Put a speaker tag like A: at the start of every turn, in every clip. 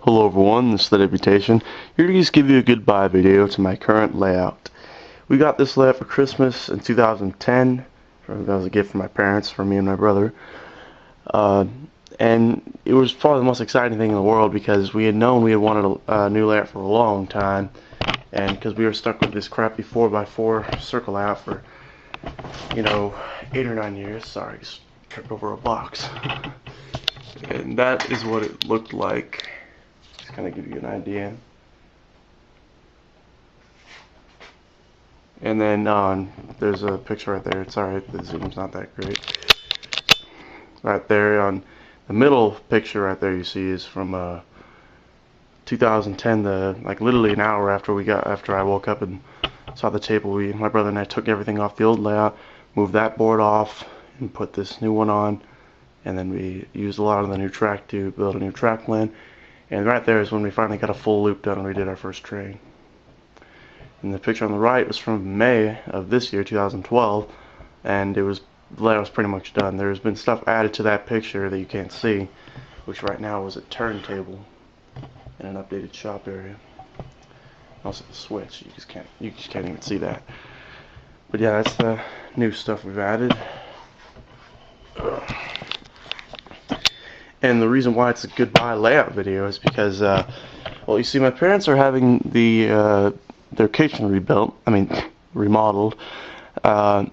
A: Hello everyone, this is the Deputation, here to just give you a goodbye video to my current layout. We got this layout for Christmas in 2010, that was a gift from my parents, for me and my brother, and it was probably the most exciting thing in the world because we had known we had wanted a new layout for a long time, and because we were stuck with this crappy 4x4 circle layout for, 8 or 9 years. Sorry, just tripped over a box. And that is what it looked like. Just kind of give you an idea. And then there's a picture right there. It's alright, the zoom's not that great. Right there on the middle picture right there you see is from 2010. Like literally an hour after I woke up and saw the table. My brother and I took everything off the old layout, moved that board off, and put this new one on. And then we used a lot of the new track to build a new track plan. And right there is when we finally got a full loop done and we did our first train. And the picture on the right was from May of this year, 2012, and the layout was pretty much done. There's been stuff added to that picture that you can't see, which right now was a turntable and an updated shop area. Also the switch, you just can't even see that. But yeah, that's the new stuff we've added. And the reason why it's a goodbye layout video is because, well, you see, my parents are having their kitchen remodeled,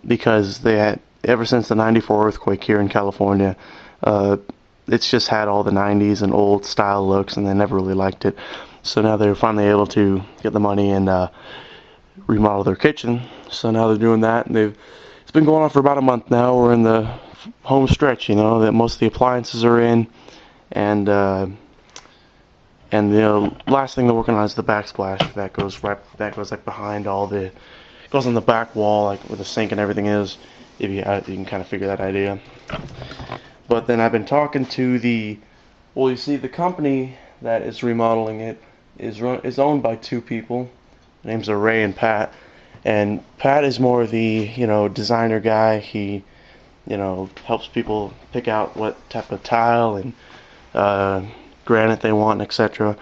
A: because they had, ever since the '94 earthquake here in California, it's just had all the '90s and old style looks, and they never really liked it. So now they're finally able to get the money and remodel their kitchen. So now they're doing that, and it's been going on for about a month now. We're in the home stretch, that most of the appliances are in, and the last thing they're working on is the backsplash. That goes like behind it goes on the back wall, like where the sink and everything is. If you can kind of figure that idea. But then I've been talking to the company that is remodeling it is owned by two people. Their names are Ray and Pat. And Pat is more the designer guy. He helps people pick out what type of tile and granite they want, etc.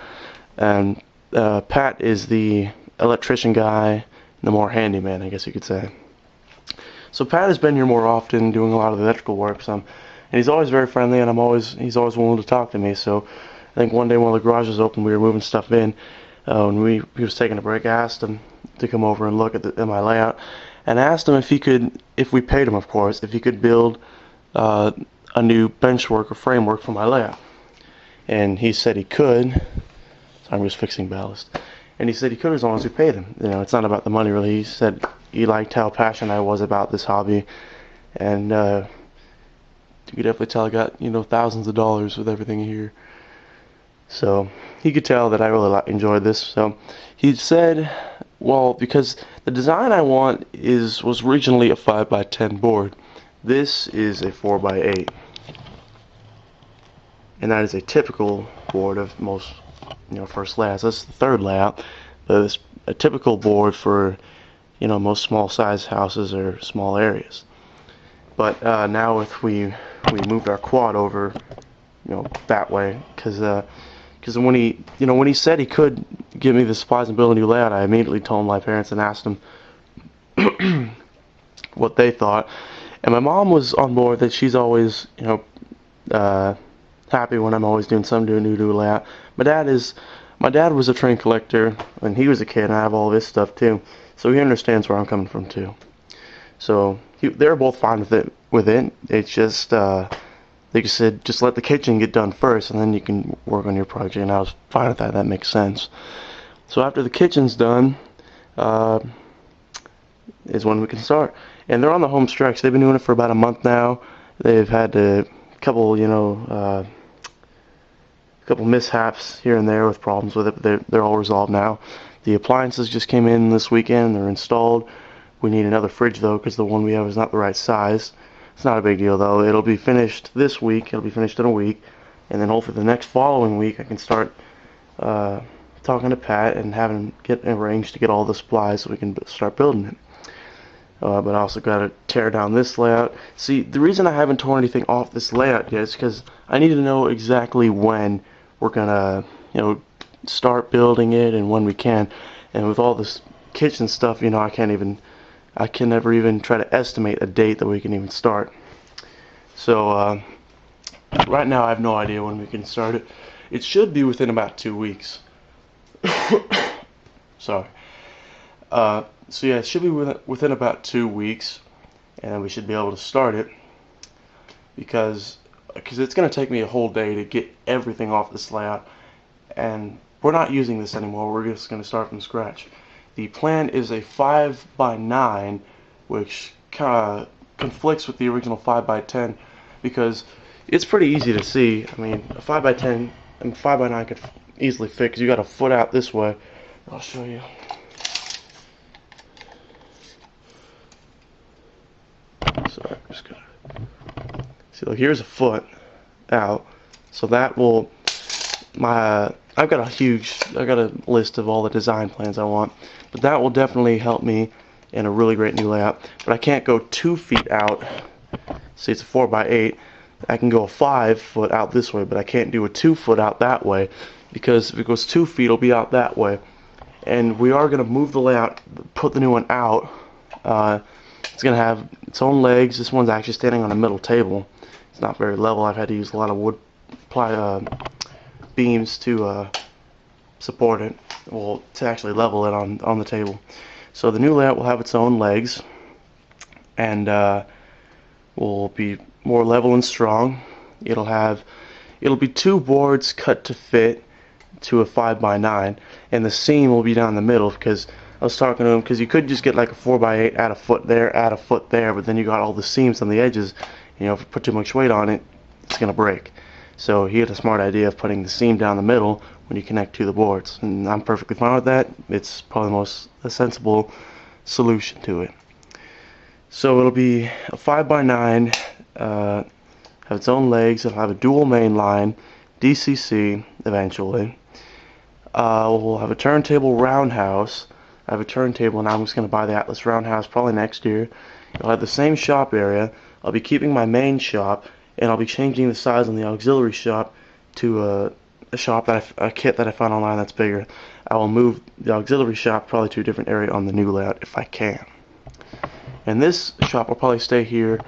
A: And Pat is the electrician guy, the more handyman, I guess you could say. So Pat has been here more often, doing a lot of the electrical work. And he's always very friendly, and he's always willing to talk to me. So I think one day when the garage was open, we were moving stuff in. When he was taking a break, I asked him to come over and look at my layout, and I asked him if we paid him, of course, if he could build a new benchwork or framework for my layout. And he said he could. So I'm just fixing ballast. And he said he could as long as we paid him. It's not about the money really. He said he liked how passionate I was about this hobby, and you could definitely tell I got thousands of dollars with everything here. So he could tell that I really enjoyed this. So he said, well, because the design I want was originally a 5x10 board. This is a 4x8, and that is a typical board of most first layouts. That's the third layout, but it's a typical board for most small size houses or small areas. But now we moved our quad over that way, because when he said he could give me the supplies and build a new layout, I immediately told my parents and asked them what they thought. And my mom was on board that she's always happy when I'm always doing something to a new layout. My dad was a train collector when he was a kid, and I have all this stuff too, so he understands where I'm coming from too. So they're both fine with it. It's just they just said, just let the kitchen get done first, and then you can work on your project. And I was fine with that. That makes sense. So after the kitchen's done, is when we can start. And they're on the home stretch. They've been doing it for about a month now. They've had a couple, couple mishaps here and there with problems with it, but they're all resolved now. The appliances just came in this weekend. They're installed. We need another fridge though, because the one we have is not the right size. It's not a big deal though. It'll be finished this week. It'll be finished in a week, and then hopefully the next following week I can start talking to Pat and have him get arranged to get all the supplies so we can start building it. But I also got to tear down this layout. See, the reason I haven't torn anything off this layout yet is because I need to know exactly when we're gonna you know, start building it and when we can. And with all this kitchen stuff, you know, I can never even try to estimate a date that we can even start. So right now I have no idea when we can start it. It should be within about 2 weeks. Sorry. So yeah, it should be within about 2 weeks, and we should be able to start it because it's going to take me a whole day to get everything off this layout, and we're not using this anymore. We're just going to start from scratch. The plan is a 5x9, which kind of conflicts with the original 5x10 because it's pretty easy to see. I mean, a 5x10 and 5x9 could easily fit because you got a foot out this way. I'll show you. Sorry, I'm just gonna see. Look, here's a foot out, so that will I've got a list of all the design plans I want, but that will definitely help me in a really great new layout. But I can't go 2 feet out. See, it's a 4x8. I can go a 5 foot out this way, but I can't do a 2 foot out that way because if it goes 2 feet, it'll be out that way. And we are going to move the layout, put the new one out. It's going to have its own legs. This one's actually standing on a metal table. It's not very level. I've had to use a lot of wood beams to support it, well, to actually level it on the table. So the new layout will have its own legs, and will be more level and strong. It'll be 2 boards cut to fit to a 5x9, and the seam will be down the middle because I was talking to him because you could just get like a 4x8, add a foot there, add a foot there, but then you got all the seams on the edges. You know, if you put too much weight on it, it's gonna break. So he had a smart idea of putting the seam down the middle when you connect to the boards, and I'm perfectly fine with that. It's probably the most sensible solution to it. So it'll be a 5x9, have its own legs. It'll have a dual main line, DCC eventually. We'll have a turntable roundhouse. I have a turntable, and I'm just going to buy the Atlas roundhouse probably next year. It'll have the same shop area. I'll be keeping my main shop, and I'll be changing the size on the auxiliary shop to a shop a kit that I found online that's bigger. I will move the auxiliary shop probably to a different area on the new layout if I can. And this shop will probably stay here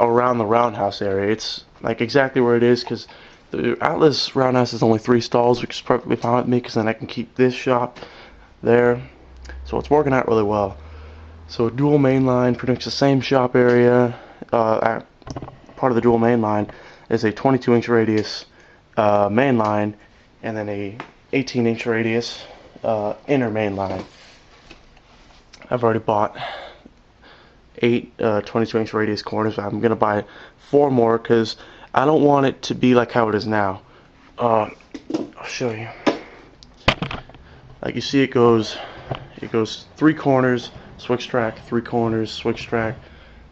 A: around the roundhouse area. It's like exactly where it is because the Atlas roundhouse is only 3 stalls, which is perfectly fine with me because then I can keep this shop there. So it's working out really well. So dual main line predicts the same shop area. Part of the dual main line is a 22-inch radius main line, and then a 18-inch radius inner main line. I've already bought 8 22-inch radius corners. I'm gonna buy 4 more because I don't want it to be like how it is now. I'll show you. Like you see, it goes 3 corners, switch track, 3 corners, switch track,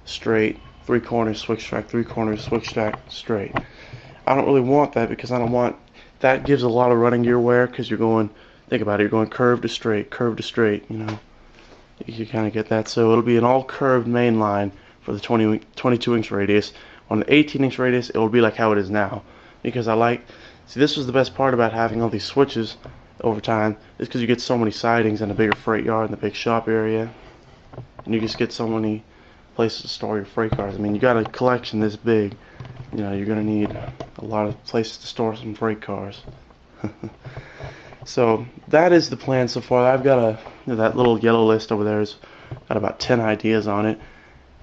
A: straight, 3 corners, switch track, 3 corners, switch track, straight. I don't really want that because I don't want that. Gives a lot of running gear wear because you're going, think about it, you're going curve to straight, you know. You kind of get that. So it'll be an all curved main line for the 22-inch radius. On the 18-inch radius, it will be like how it is now because see, this was the best part about having all these switches over time, is because you get so many sidings and a bigger freight yard and the big shop area, and you just get so many places to store your freight cars. I mean, you got a collection this big, you know, you're gonna need a lot of places to store some freight cars. So that is the plan so far. I've got that little yellow list over there has got about 10 ideas on it.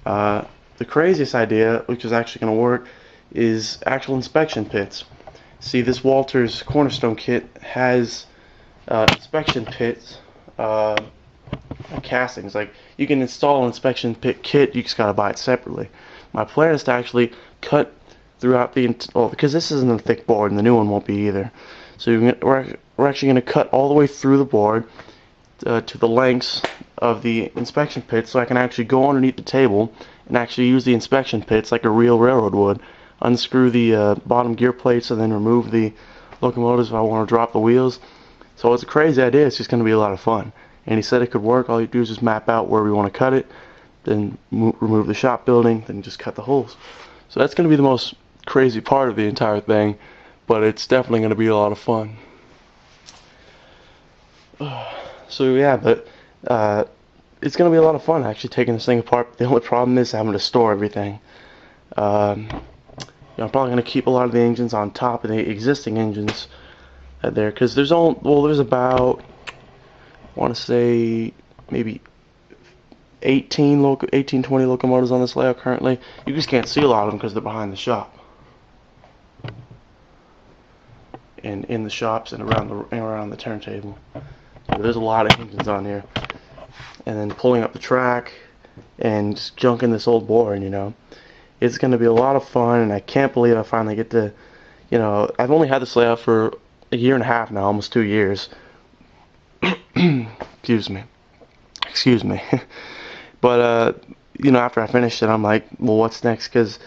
A: The craziest idea, which is actually going to work, is actual inspection pits. See, this Walters Cornerstone kit has inspection pits, castings. Like, you can install an inspection pit kit, you just got to buy it separately. My plan is to actually cut throughout because this isn't a thick board and the new one won't be either. So we're actually going to cut all the way through the board to the lengths of the inspection pits, so I can actually go underneath the table and actually use the inspection pits like a real railroad would. Unscrew the bottom gear plates and then remove the locomotives if I want to drop the wheels. So it's a crazy idea. It's just going to be a lot of fun. And he said it could work. All you do is just map out where we want to cut it, then remove the shop building, then just cut the holes. So that's going to be the most crazy part of the entire thing, but it's definitely going to be a lot of fun. So yeah, but it's gonna be a lot of fun actually taking this thing apart. The only problem is having to store everything. I'm probably gonna keep a lot of the engines on top of the existing engines there, because there's about, I want to say, maybe 20 locomotives on this layout currently. You just can't see a lot of them because they're behind the shop, and in the shops and around the turntable. So there's a lot of engines on here, and then pulling up the track and just junking this old boring, it's going to be a lot of fun. And I can't believe I finally get to, I've only had this layout for a year and a half now, almost 2 years. Excuse me. But after I finished it, I'm like, well, what's next? Because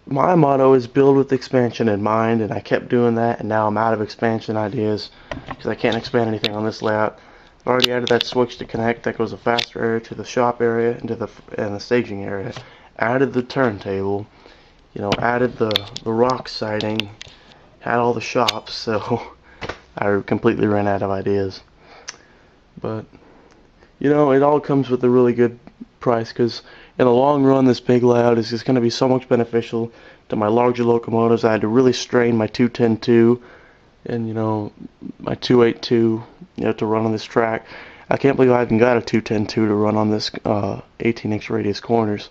A: my motto is build with expansion in mind, and I kept doing that, and now I'm out of expansion ideas because I can't expand anything on this layout. I've already added that switch to connect that goes a faster area to the shop area and the staging area. Added the turntable, added the rock siding, had all the shops, so I completely ran out of ideas. But it all comes with a really good price, because in the long run this big layout is just going to be so much beneficial to my larger locomotives. I had to really strain my 210-2 and my 282 to run on this track. I can't believe I even got a 210-2 to run on this 18-inch radius corners.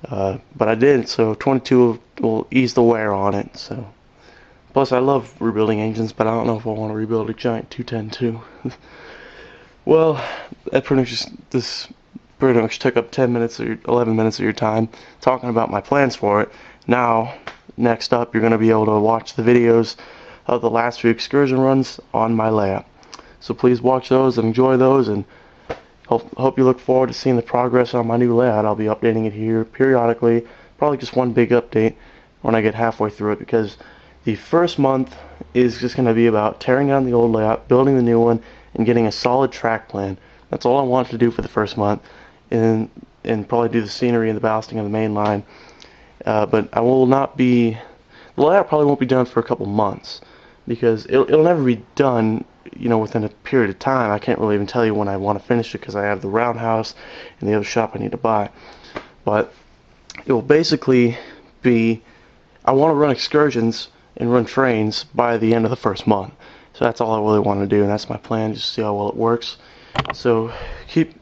A: But I did, so 22 will ease the wear on it. So, plus I love rebuilding engines, but I don't know if I want to rebuild a giant 210-2. Well, that pretty much took up 10 minutes or 11 minutes of your time talking about my plans for it. Now, next up, you're going to be able to watch the videos of the last few excursion runs on my layout. So please watch those and enjoy those, and hope you look forward to seeing the progress on my new layout. I'll be updating it here periodically, probably just one big update when I get halfway through it, because the first month is just going to be about tearing down the old layout, building the new one, and getting a solid track plan. That's all I want to do for the first month, and probably do the scenery and the ballasting of the main line. But I will not be, the layout probably won't be done for a couple months, because it'll never be done within a period of time. I can't really even tell you when I want to finish it, because I have the roundhouse and the other shop I need to buy. But it will basically be, I want to run excursions and run trains by the end of the first month. So that's all I really want to do, and that's my plan, just to see how well it works. So keep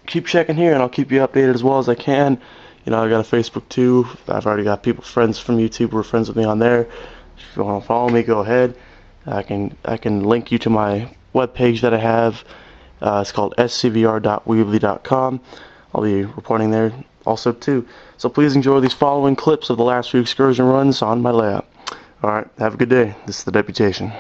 A: checking here, and I'll keep you updated as well as I can. I got a Facebook too. I've already got friends from YouTube who are friends with me on there. If you want to follow me, go ahead. I can link you to my webpage that I have. It's called scvr.weebly.com. I'll be reporting there also too. So please enjoy these following clips of the last few excursion runs on my layout. Alright, have a good day. This is the Deputation.